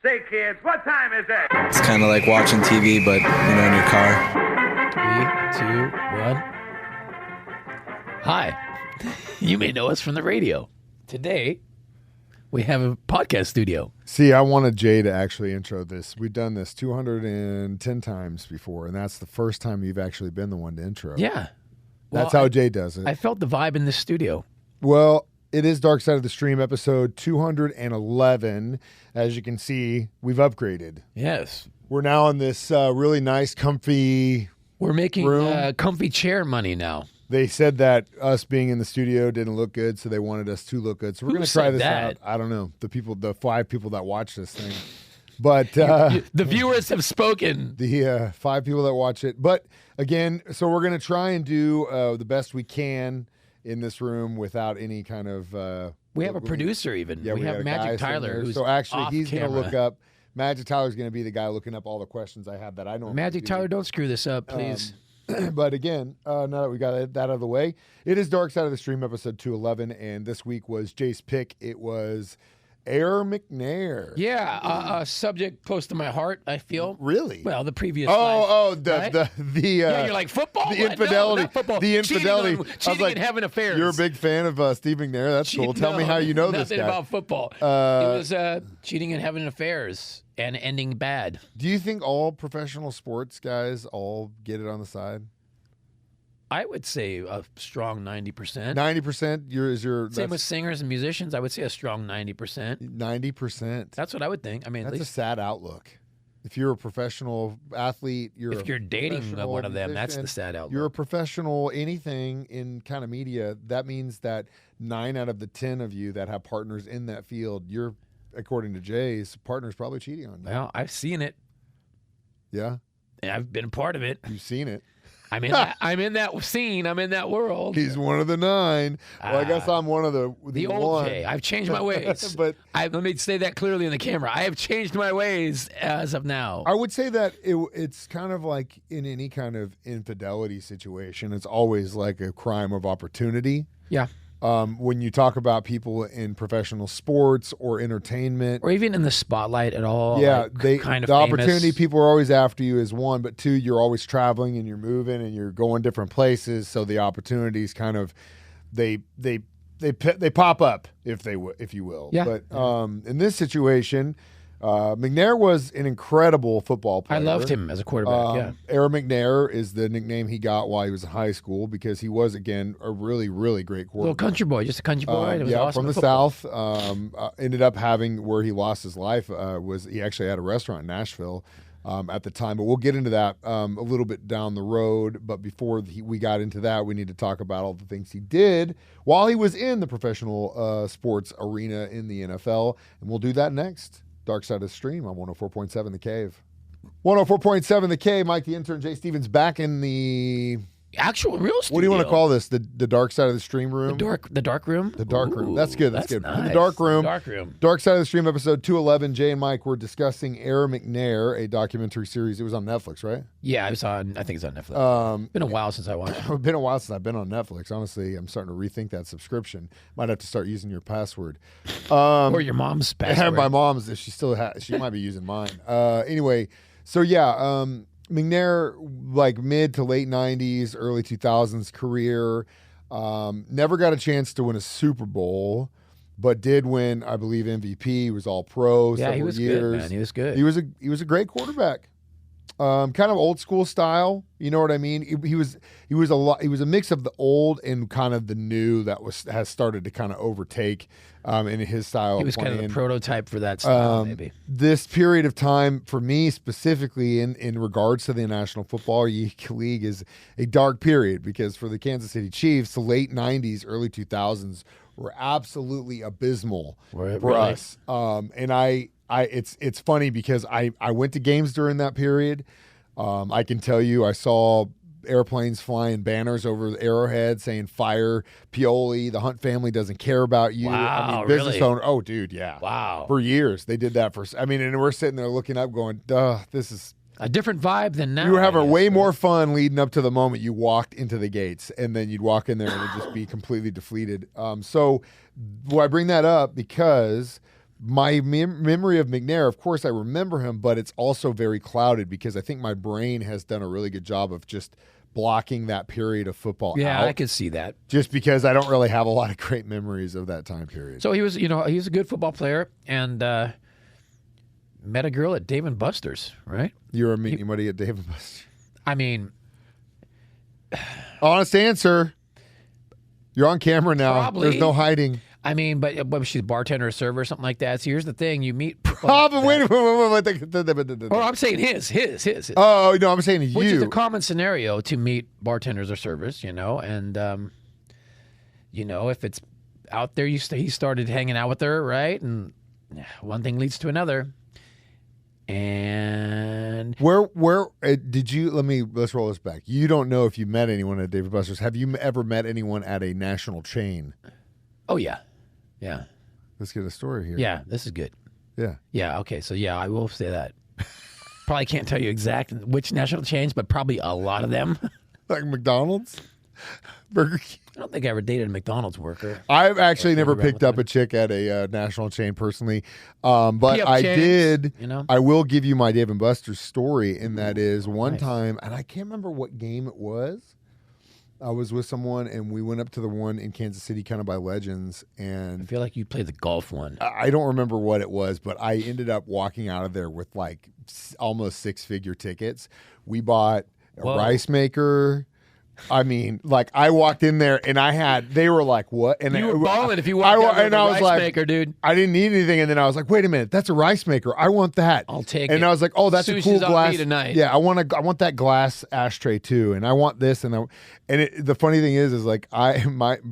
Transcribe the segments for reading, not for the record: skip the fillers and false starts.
Say, kids, what time is it? It's kind of like watching TV, but, in your car. 3, 2, 1. Hi. You may know us from the radio. Today, we have a podcast studio. See, I wanted Jay to actually intro this. We've done this 210 times before, and that's the first time you've actually been the one to intro. Yeah. That's how Jay does it. I felt the vibe in this studio. Well, it is Dark Side of the Stream, episode 211. As you can see, we've upgraded. Yes. We're now in this really nice, comfy We're making room. comfy chair money now. They said that us being in the studio didn't look good, so they wanted us to look good. So we're going to try this out. I don't know. The 5 people that watch this thing. But the viewers have spoken. The 5 people that watch it. But again, so we're going to try and do the best we can in this room without any kind of... we have a producer even. Yeah, we have Magic Tyler. Who's so actually, off he's going to camera. look up... Magic Tyler's going to be the guy looking up all the questions I have that I don't... Magic Tyler, don't screw this up, please. But again, now that we got that out of the way, it is Dark Side of the Stream, episode 211, and this week was Jay's pick. It was McNair. Yeah, a subject close to my heart, I feel. Really? Well, the previous right? Yeah, you're like, football? The What? infidelity. No, not football. The infidelity. Cheating and having affairs. You're a big fan of Steve McNair. That's cool. Tell me how you know this guy. Nothing about football. It was cheating and having affairs and ending bad. Do you think all professional sports guys all get it on the side? I would say a strong 90%. 90%? Same with singers and musicians. I would say a strong 90%. 90%. That's what I would think. I mean, that's at least a sad outlook. If you're a professional athlete, if you're dating one of them, that's the sad outlook. You're a professional anything in kind of media. That means that 9 out of the 10 of you that have partners in that field, you're, according to Jay's, partner's probably cheating on you. Well, I've seen it. Yeah? I've been a part of it. You've seen it. I'm in that scene. I'm in that world. He's one of the 9. Well, I guess I'm one of the old one. Jay. I've changed my ways. But let me say that clearly in the camera. I have changed my ways as of now. I would say that it's kind of like in any kind of infidelity situation, it's always like a crime of opportunity. Yeah. When you talk about people in professional sports or entertainment, or even in the spotlight at all, yeah, like kind of the famous. Opportunity people are always after you is one, but 2, you're always traveling and you're moving and you're going different places, so the opportunities kind of they pop up if you will. Yeah. But in this situation, McNair was an incredible football player. I loved him as a quarterback. McNair is the nickname he got while he was in high school because he was, again, a really, really great quarterback. Little country boy, just a country boy. It was awesome from the South. Ended up having where he lost his life was he actually had a restaurant in Nashville at the time. But we'll get into that a little bit down the road. But before we got into that, we need to talk about all the things he did while he was in the professional sports arena in the NFL. And we'll do that next. Dark Side of the Stream on 104.7 The Cave. 104.7 The Cave. Mike the Intern, Jay Stevens back in the actual real studio. What do you want to call this? The Dark Side of the Stream room? The dark room? The dark room. That's good. That's good. Nice. The dark room. Dark room. Dark Side of the Stream, episode 211. Jay and Mike were discussing McNair, a documentary series. It was on Netflix, right? Yeah, I think it's on Netflix. Been a while since I watched it. It's been a while since I've been on Netflix. Honestly, I'm starting to rethink that subscription. Might have to start using your password. Or your mom's password. My mom's, if she might be using mine. Anyway, so yeah, McNair, like mid to late 90s, early 2000s career, never got a chance to win a Super Bowl, but did win, I believe, MVP. He was all pro. Yeah, he was years. good, man. He was good. He was a great quarterback. Kind of old school style, you know what I mean? He was a mix of the old and kind of the new that has started to kind of overtake in his style. He was kind of the prototype for that style, maybe. This period of time for me specifically in regards to the National Football League is a dark period because for the Kansas City Chiefs, the late 90s, early 2000s were absolutely abysmal for us. And it's funny because I went to games during that period. I can tell you I saw airplanes flying banners over the Arrowhead saying fire Pioli. The Hunt family doesn't care about you. Wow, business really? owner. Oh, dude, yeah. Wow. For years they did that and we're sitting there looking up going, duh, this is a different vibe than now. You were having way more fun leading up to the moment you walked into the gates, and then you'd walk in there and it'd just be completely deflated. So I bring that up because my memory of McNair, of course, I remember him, but it's also very clouded because I think my brain has done a really good job of just blocking that period of football Yeah, out. I could see that. Just because I don't really have a lot of great memories of that time period. So he was a good football player and met a girl at Dave & Buster's, right? You were meeting anybody at Dave & Buster's? I mean, honest answer. You're on camera now. Probably. There's no hiding. I mean, but was she a bartender or server or something like that? So here's the thing: you meet. But wait. Oh, I'm saying his. Oh no, I'm saying you. Which is a common scenario to meet bartenders or servers, and if it's out there, he started hanging out with her, right? And one thing leads to another. And where did you? Let's roll this back. You don't know if you met anyone at Dave & Buster's. Have you ever met anyone at a national chain? Oh yeah. Let's get a story here. Yeah, this is good. Yeah. Yeah. Okay. So yeah, I will say that. Probably can't tell you exact which national chains, but probably a lot of them. Like McDonald's, Burger King. I don't think I ever dated a McDonald's worker. I've actually never picked up a chick at a national chain personally, but I chains, did. You know? I will give you my Dave & Buster's story, and that is one time, and I can't remember what game it was. I was with someone, and we went up to the one in Kansas City, kind of by Legends, and I feel like you played the golf one. I don't remember what it was, but I ended up walking out of there with like almost 6-figure tickets. We bought a rice maker. I mean, like I walked in there and they were like, "What?" And you were balling if you walked out with a rice maker, dude. I didn't need anything, and then I was like, "Wait a minute, that's a rice maker. I want that. I'll take it." And I was like, "Oh, that's a cool glass." Tonight. Yeah, I want that glass ashtray too, and I want this, the funny thing is like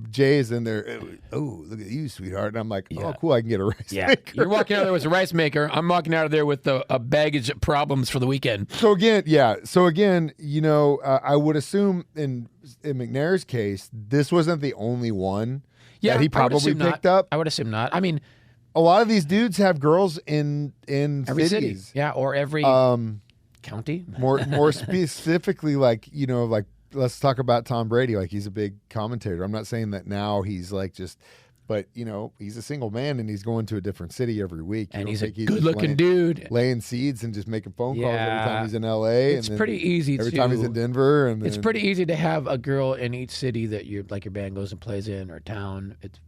Jay is in there. Oh, look at you, sweetheart, and I'm like, "Oh, cool, I can get a rice maker." You're walking out of there with a rice maker. I'm walking out of there with a baggage of problems for the weekend. So again, I would assume in McNair's case, this wasn't the only one that he probably picked up. I would assume not. I mean, a lot of these dudes have girls in every cities. City. Yeah, or every county. More specifically, like let's talk about Tom Brady. Like he's a big commentator. I'm not saying that now he's like just. But, he's a single man, and he's going to a different city every week. And he's a good-looking dude. Laying seeds and just making phone calls every time he's in L.A. It's pretty easy every time he's in Denver. And it's pretty easy to have a girl in each city that your band goes and plays in or town. It's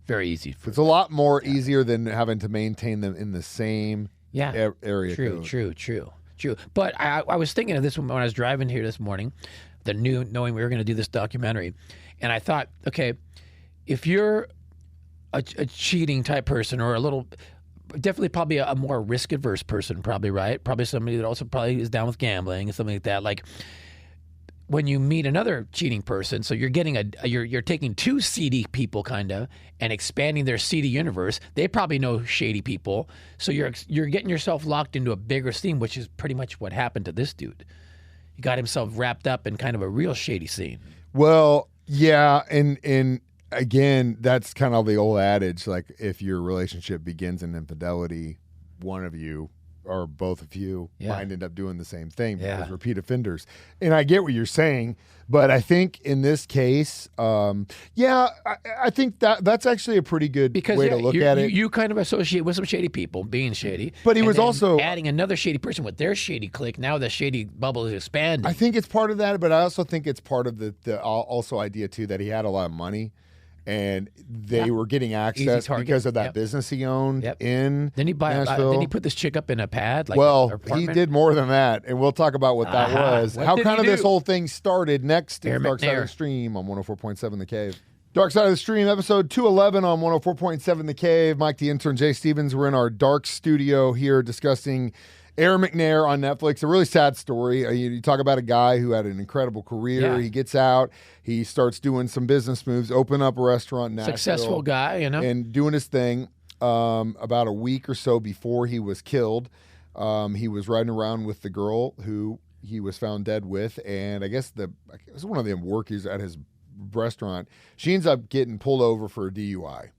very easy. It's a lot more easier than having to maintain them in the same area. True. But I was thinking of this when I was driving here this morning, knowing we were going to do this documentary. And I thought, okay, if you're a cheating type person or definitely probably a more risk adverse person, probably, right? Probably somebody that also probably is down with gambling and something like that. Like when you meet another cheating person, so you're getting you're taking two seedy people kind of and expanding their seedy universe. They probably know shady people. So you're getting yourself locked into a bigger scene, which is pretty much what happened to this dude. He got himself wrapped up in kind of a real shady scene. Well, yeah, and again, that's kind of the old adage, like if your relationship begins in infidelity, one of you or both of you might end up doing the same thing because repeat offenders. And I get what you're saying, but I think in this case, I think that's actually a pretty good way to look at it. You kind of associate with some shady people being shady. But he was also adding another shady person with their shady clique. Now the shady bubble is expanding. I think it's part of that, but I also think it's part of the also idea too that he had a lot of money. And they were getting access because of that business he owned in Nashville. Then he put this chick up in a pad. He did more than that, and we'll talk about what that was. How kind of this whole thing started next in Dark Side of the Stream on 104.7 The Cave. Dark Side of the Stream, episode 211 on 104.7 The Cave. Mike the Intern, Jay Stevens. We're in our dark studio here discussing Aaron McNair on Netflix. A really sad story. You talk about a guy who had an incredible career. Yeah. He gets out. He starts doing some business moves, open up a restaurant in Nashville. Successful guy, and doing his thing. About a week or so before he was killed, he was riding around with the girl who he was found dead with. And I guess it was one of them workers at his restaurant. She ends up getting pulled over for a DUI.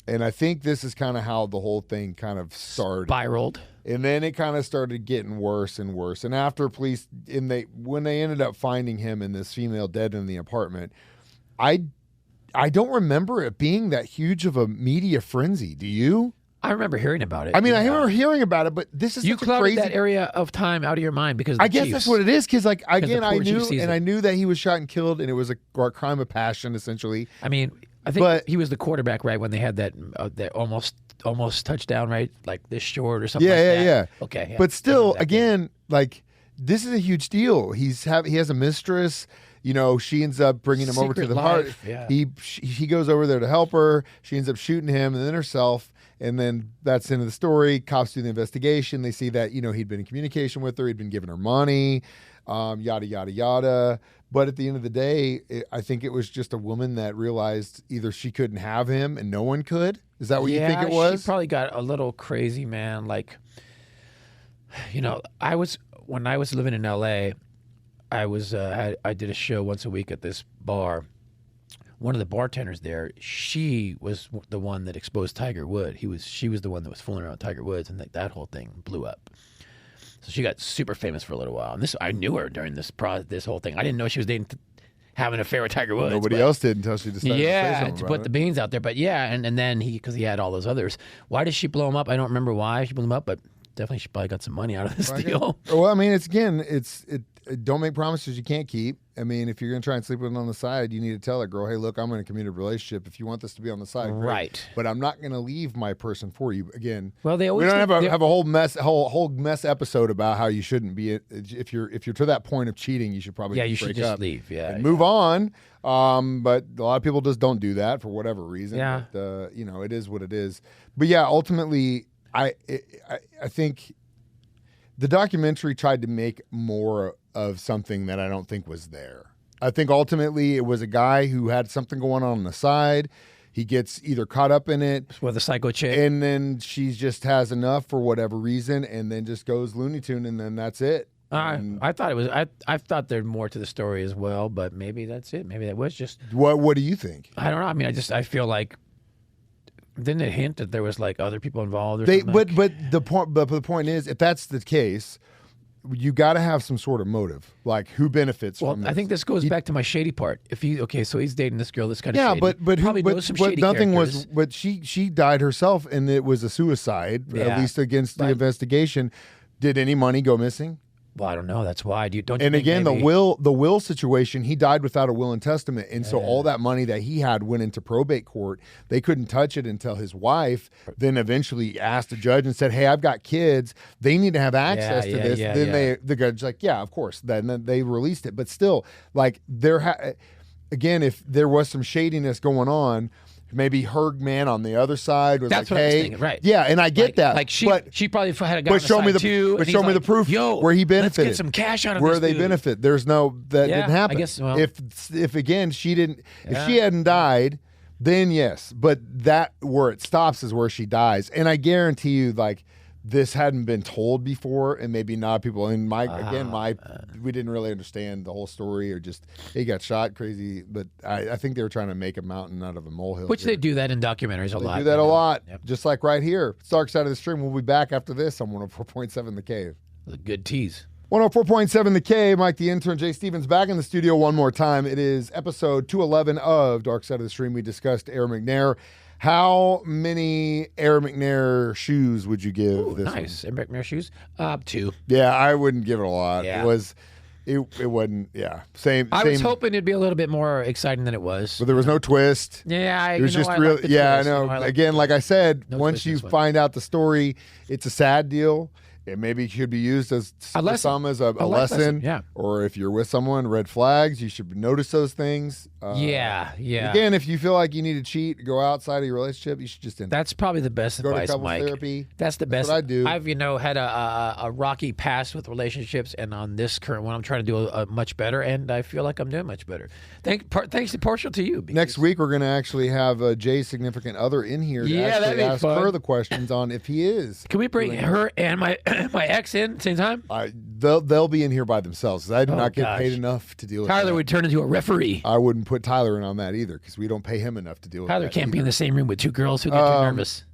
And I think this is kind of how the whole thing kind of started. Spiraled. And then it kind of started getting worse and worse. And after police, when they ended up finding him and this female dead in the apartment, I don't remember it being that huge of a media frenzy. Do you? I remember hearing about it. I mean, I remember hearing about it, but this is you such a clouded crazy that area of time out of your mind because of the I guess Chiefs. that's what it is. Because, like, again, I poor knew, Chiefs season. and I knew that he was shot and killed, and it was a crime of passion, essentially. I mean, I think he was the quarterback, right, when they had that almost touchdown, right, like this short or something. Yeah. Okay, yeah. But still, again, like, this is a huge deal. He has a mistress. You know, she ends up bringing him over to the party. Yeah. He goes over there to help her. She ends up shooting him and then herself. And then that's the end of the story. Cops do the investigation. They see that, he'd been in communication with her. He'd been giving her money, yada, yada, yada. But at the end of the day, I think it was just a woman that realized either she couldn't have him and no one could. Is that what you think it was? She probably got a little crazy, man. Like, when I was living in L.A., I did a show once a week at this bar. One of the bartenders there, she was the one that exposed Tiger Woods. She was the one that was fooling around with Tiger Woods, and that whole thing blew up. So she got super famous for a little while. And I knew her during this whole thing. I didn't know she was having an affair with Tiger Woods. Nobody else did until she decided to say something to put the beans out there. But yeah, and then because he had all those others. Why did she blow him up? I don't remember why she blew him up, but definitely she probably got some money out of this deal. Well, I mean, don't make promises you can't keep. I mean, if you're going to try and sleep with it on the side, you need to tell that girl, hey, look, I'm in a committed relationship. If you want this to be on the side, great. Right. But I'm not going to leave my person for you. Again, well, we don't have a whole mess episode about how you shouldn't be. If you're to that point of cheating, you should probably you should just leave. And move on. But a lot of people just don't do that for whatever reason. Yeah. But, it is what it is. But yeah, ultimately, I think the documentary tried to make more of something that I don't think was there. I think ultimately it was a guy who had something going on the side. He gets either caught up in it with a psycho chick, and then she just has enough for whatever reason, and then just goes Looney Tune, and then that's it. I thought it was. I thought there's more to the story as well, but maybe that's it. Maybe that was just. What do you think? I don't know. I mean, I feel like. Didn't it hint that there was like other people involved? Or something? But the point is, if that's the case, you got to have some sort of motive, like who benefits from this. I think this goes back to my shady part. So he's dating this girl that's kind of shady. but probably knows some shady nothing characters. But she died herself, and it was a suicide, at least against the investigation. Did any money go missing? Well, I don't know. That's why. Don't you and think again, maybe... the will situation, he died without a will and testament. And so all that money that he had went into probate court. They couldn't touch it until his wife then eventually asked the judge and said, hey, I've got kids. They need to have access to this. The judge's like, yeah, of course. Then they released it. But still, like, again, if there was some shadiness going on, maybe her man on the other side was that's like, what hey, I was thinking, right? Yeah, and I get that. Like she probably had a guy but show me the too. But show me the proof where he benefited. Let's get some cash out of where this they dude. benefit. There's no that didn't happen. I guess. Well, if again she didn't, if she hadn't died, then yes. But that where it stops is where she dies. And I guarantee you, like, this hadn't been told before, and maybe not people. And we didn't really understand the whole story, or just he got shot crazy. But I think they were trying to make a mountain out of a molehill. Which they do that in documentaries a lot. They do that a lot, just like right here. It's Dark Side of the Stream. We'll be back after this on 104.7 The Cave. A good tease. 104.7 The Cave. Mike the Intern, Jay Stevens back in the studio one more time. It is episode 211 of Dark Side of the Stream. We discussed Air McNair. How many Air McNair shoes would you give this nice. one? Air McNair shoes? 2. Yeah, I wouldn't give it a lot. Yeah. It wasn't, same. I was hoping it'd be a little bit more exciting than it was. But there was no twist. Yeah, it was just real. I know. Again, like I said, once you find out the story, it's a sad deal. It maybe should be used as a lesson. Yeah. Or if you're with someone, red flags, you should notice those things. Yeah. Again, if you feel like you need to cheat, go outside of your relationship, you should just That's probably the best go advice, to couples Mike. therapy. That's the best. What I do. I've had a rocky past with relationships, and on this current one, I'm trying to do a much better, and I feel like I'm doing much better. Thanks partial to you. Next week, we're going to actually have Jay's significant other in here to actually ask her the questions on if he is. Can we bring her and my ex in at the same time? They'll be in here by themselves. I do not get paid enough to deal with Tyler that. would turn into a referee. I wouldn't put Tyler in on that either because we don't pay him enough to deal with that. Tyler can't be in the same room with two girls who get too nervous.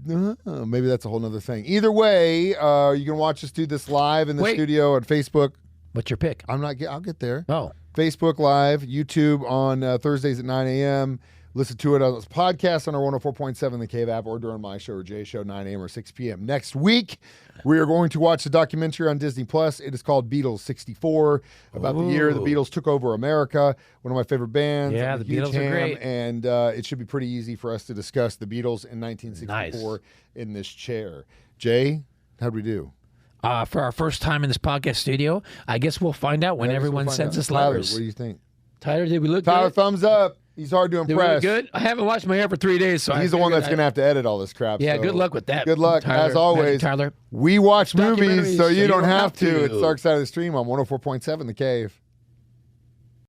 Maybe that's a whole other thing. Either way, you can watch us do this live in the studio on Facebook. What's your pick? I'll get there. Oh. Facebook Live, YouTube on Thursdays at 9 a.m., Listen to it as a podcast on our 104.7 The Cave app or during my show or Jay's show, 9 a.m. or 6 p.m. Next week, we are going to watch the documentary on Disney+. It is called Beatles 64, about the year the Beatles took over America. One of my favorite bands. Yeah, I'm a the huge Beatles are great. And it should be pretty easy for us to discuss the Beatles in 1964 Nice. in this chair. Jay, how'd we do? For our first time in this podcast studio, I guess we'll find out when I guess everyone we'll find sends out. us Tyler, letters. what do you think? Tyler, did we look Tyler, good? thumbs up. He's hard to Did we impress. look good? I haven't washed my hair for 3 days, so He's the one that's going to have to edit all this crap. Yeah, so good luck with that. Good luck, Tyler. as always. Tyler. We watch movies, Documentaries, so you don't have to. It's Dark Side of the Stream on 104.7 The Cave.